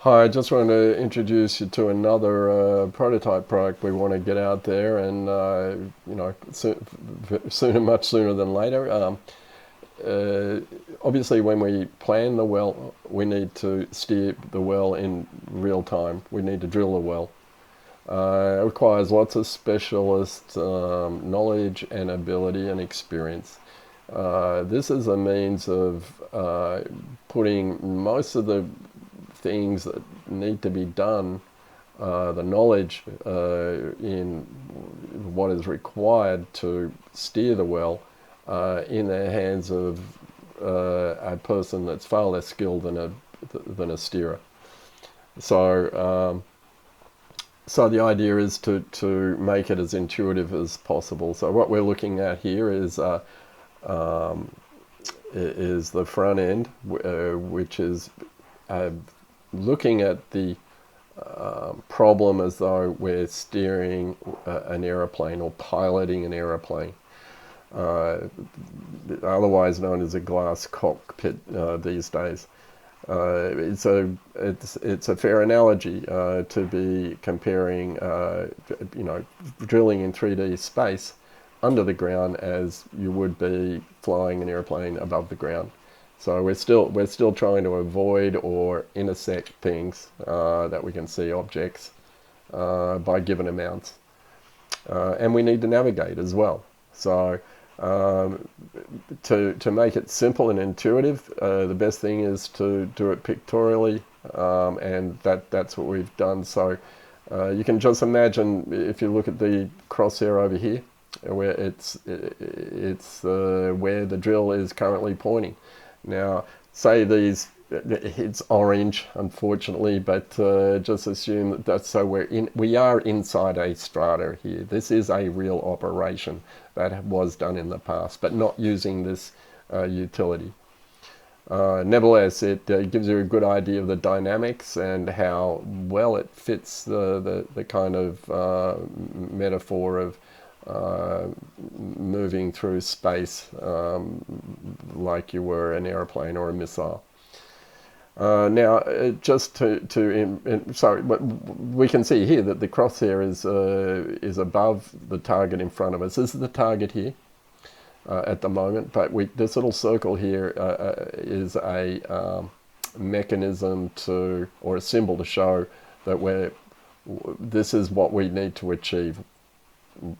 Hi, I just wanted to introduce you to another prototype product we want to get out there, and sooner, much sooner than later. Uh, Obviously, when we plan the well, we need to steer the well in real time. We need to drill the well. It requires lots of specialist knowledge and ability and experience. This is a means of putting most of the things that need to be done, the knowledge in what is required to steer the well, in the hands of a person that's far less skilled than a steerer. So, so the idea is to make it as intuitive as possible. So what we're looking at here um, is the front end, which is uh, looking at the problem as though we're steering an aeroplane or piloting an aeroplane, uh, otherwise known as a glass cockpit these days. It's a fair analogy to be comparing, drilling in 3D space under the ground as you would be flying an airplane above the ground. So we're still trying to avoid or intersect things that we can see objects by given amounts, and we need to navigate as well. So um, to make it simple and intuitive, the best thing is to do it pictorially, and that's what we've done. So you can just imagine if you look at the crosshair over here, where it's where the drill is currently pointing. Now, say it's orange, unfortunately, but just assume that that's so we are inside a strata here. This is a real operation that was done in the past, but not using this utility. Nevertheless, it gives you a good idea of the dynamics and how well it fits the kind of metaphor of moving through space, like you were an airplane or a missile. Now, just sorry, but we can see here that the crosshair is above the target in front of us. This is the target here at the moment, but this little circle here is a mechanism or a symbol to show that this is what we need to achieve.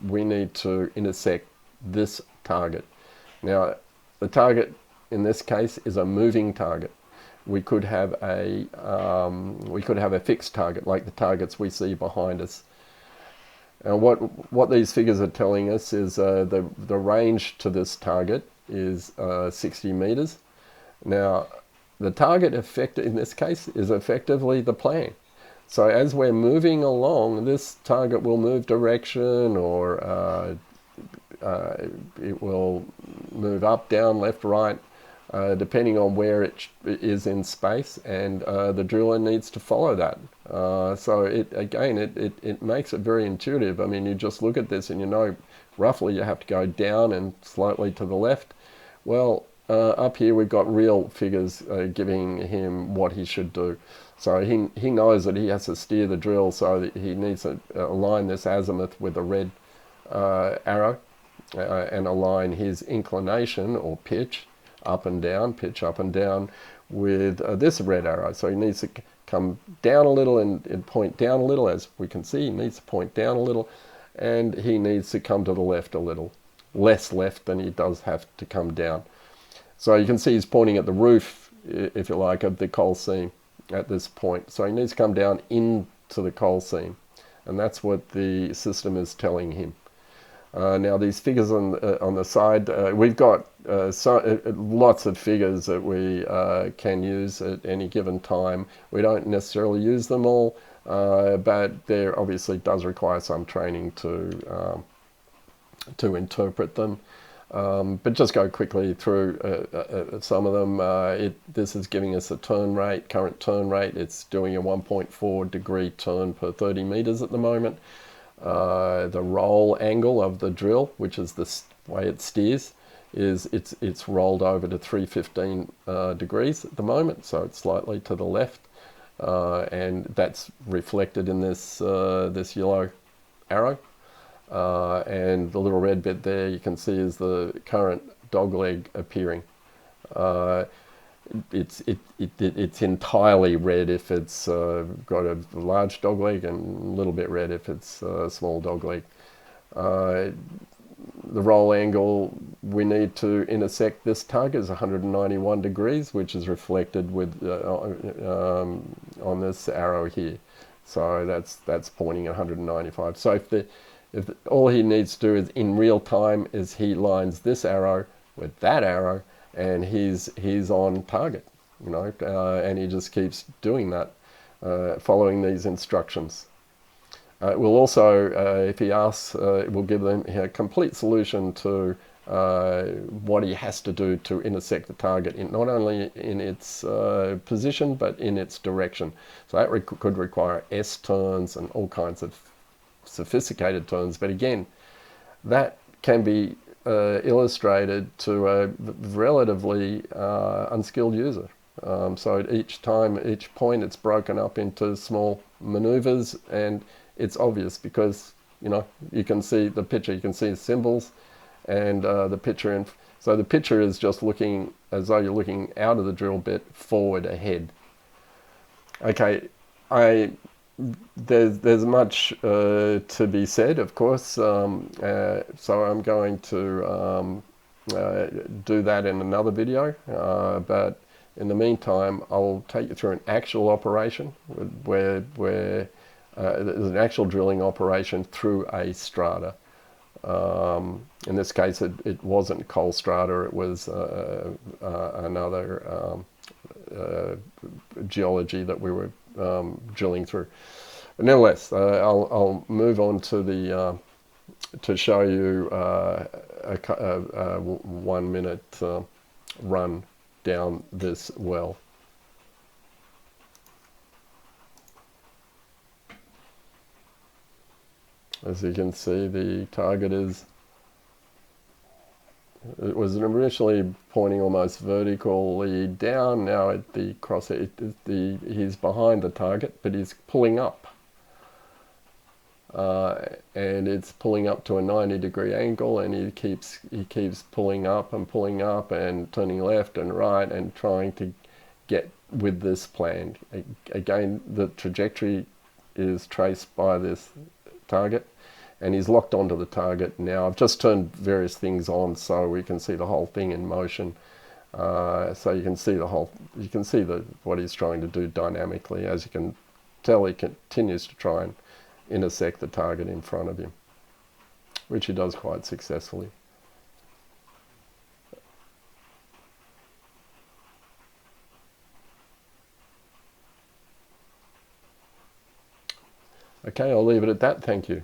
We need to intersect this target. Now, the target in this case is a moving target. We could have a fixed target like the targets we see behind us. And what these figures are telling us is the range to this target is 60 meters. Now, the target in this case is effectively the plane. So as we're moving along, this target will move direction, or it will move up, down, left, right, depending on where it is in space, and the driller needs to follow that. So it makes it very intuitive. I mean, you just look at this and you know roughly you have to go down and slightly to the left. Well, up here we've got real figures giving him what he should do. So he knows that he has to steer the drill, so that he needs to align this azimuth with the red arrow, and align his inclination or pitch up and down with this red arrow. So he needs to come down a little and point down a little. As we can see, he needs to point down a little, and he needs to come to the left a little. Less left than he does have to come down. So you can see he's pointing at the roof, if you like, of the coal seam at this point. So he needs to come down into the coal seam, and that's what the system is telling him. Now these figures on the side, we've got lots of figures that we can use at any given time. We don't necessarily use them all, but there obviously does require some training to interpret them. But just go quickly through some of them. This is giving us a current turn rate. It's doing a 1.4 degree turn per 30 meters at the moment. The roll angle of the drill, which is the way it steers, it's rolled over to 315 degrees at the moment, so it's slightly to the left. and that's reflected in this yellow arrow. And the little red bit there you can see is the current dogleg appearing. It's entirely red if it's got a large dogleg, and a little bit red if it's a small dogleg. The roll angle we need to intersect this target is 191 degrees, which is reflected with on this arrow here. So that's pointing at 195. So if all he needs to do is in real time is he lines this arrow with that arrow, and he's on target, you know, and he just keeps doing that, following these instructions. We'll also, if he asks, we'll give them a complete solution to what he has to do to intersect the target, not only in its position, but in its direction. So that could require S turns and all kinds of sophisticated turns. But again, that can be illustrated to a relatively unskilled user. So each point, it's broken up into small maneuvers, and it's obvious because, you know, you can see the picture, you can see the symbols, and the picture. So the picture is just looking as though you're looking out of the drill bit forward ahead. Okay, there's much to be said, of course. So I'm going to do that in another video. But in the meantime, I'll take you through an actual operation where there's an actual drilling operation through a strata. In this case, it wasn't coal strata, it was another geology that we were drilling through. But nevertheless, I'll move on to the to show you a 1 minute run down this well. As you can see, the target it was initially pointing almost vertically down. Now at the crosshair, he's behind the target, but he's pulling up. And it's pulling up to a 90-degree angle, and he keeps pulling up and turning left and right and trying to get with this plan. Again, the trajectory is traced by this target, and he's locked onto the target. Now I've just turned various things on so we can see the whole thing in motion. So you can see what he's trying to do dynamically. As you can tell, he continues to try and intersect the target in front of him, which he does quite successfully. Okay, I'll leave it at that. Thank you.